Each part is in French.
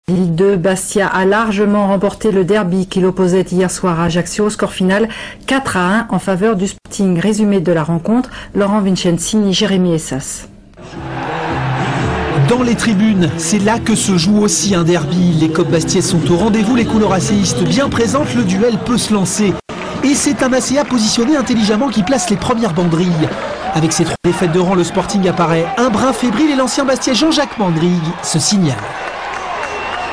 Ligue 2, Bastia a largement remporté le derby qui l'opposait hier soir à Ajaccio. Score final 4-1 en faveur du Sporting. Résumé de la rencontre, Laurent Vincenzini, Jérémy Essas. Dans les tribunes, c'est là que se joue aussi un derby. Les Copes Bastiais sont au rendez-vous, les couleurs ACistes bien présentes, le duel peut se lancer. Et c'est un ACA positionné intelligemment qui place les premières banderilles. Avec ses 3 défaites de rang, le Sporting apparaît un brin fébrile et l'ancien Bastia Jean-Jacques Mandrig se signale.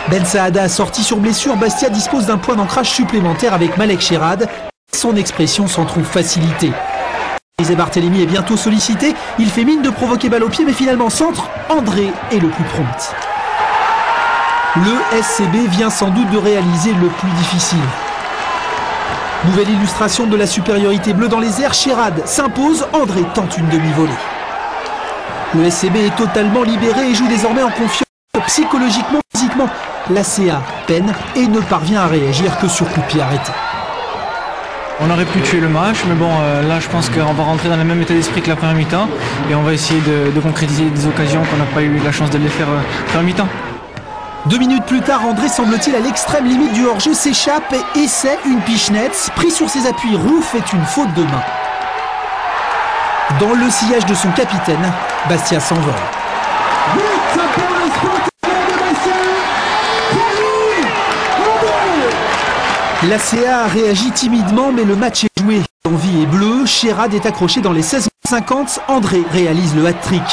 Ben Saada sorti sur blessure, Bastia dispose d'un point d'ancrage supplémentaire avec Malek Sherrad. Son expression s'en trouve facilitée. Isé Barthélémy est bientôt sollicité, il fait mine de provoquer balle au pied mais finalement centre, André est le plus prompt. Le SCB vient sans doute de réaliser le plus difficile. Nouvelle illustration de la supériorité bleue dans les airs, Sherrad s'impose, André tente une demi-volée. Le SCB est totalement libéré et joue désormais en confiance psychologiquement, physiquement. L'ACA peine et ne parvient à réagir que sur coup de pied arrêté. On aurait pu tuer le match, mais bon, là je pense qu'on va rentrer dans le même état d'esprit que la première mi-temps et on va essayer de concrétiser des occasions qu'on n'a pas eu la chance de les faire première mi-temps. 2 minutes plus tard, André semble-t-il à l'extrême limite du hors-jeu, s'échappe et essaie une pichenette. Pris sur ses appuis, Roux fait une faute de main. Dans le sillage de son capitaine, Bastia s'envole. L'ACA a réagi timidement, mais le match est joué. L'envie est bleue, Sherrad est accroché dans les 16,50, André réalise le hat-trick.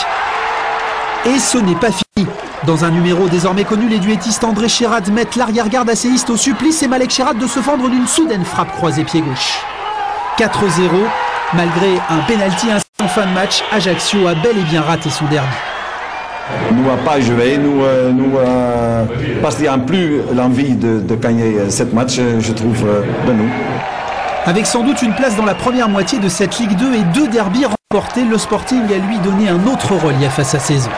Et ce n'est pas fini. Dans un numéro désormais connu, les duettistes André Sherrad mettent l'arrière-garde acéiste au supplice et Malek Sherrad de se fendre d'une soudaine frappe croisée pied gauche. 4-0, malgré un pénalty en fin de match, Ajaccio a bel et bien raté son derby. Nous n'a pas joué, Bastia n'a plus l'envie de gagner cette match, je trouve, de nous. Avec sans doute une place dans la première moitié de cette Ligue 2 et 2 derbys remportés, le Sporting a lui donné un autre relief à sa saison.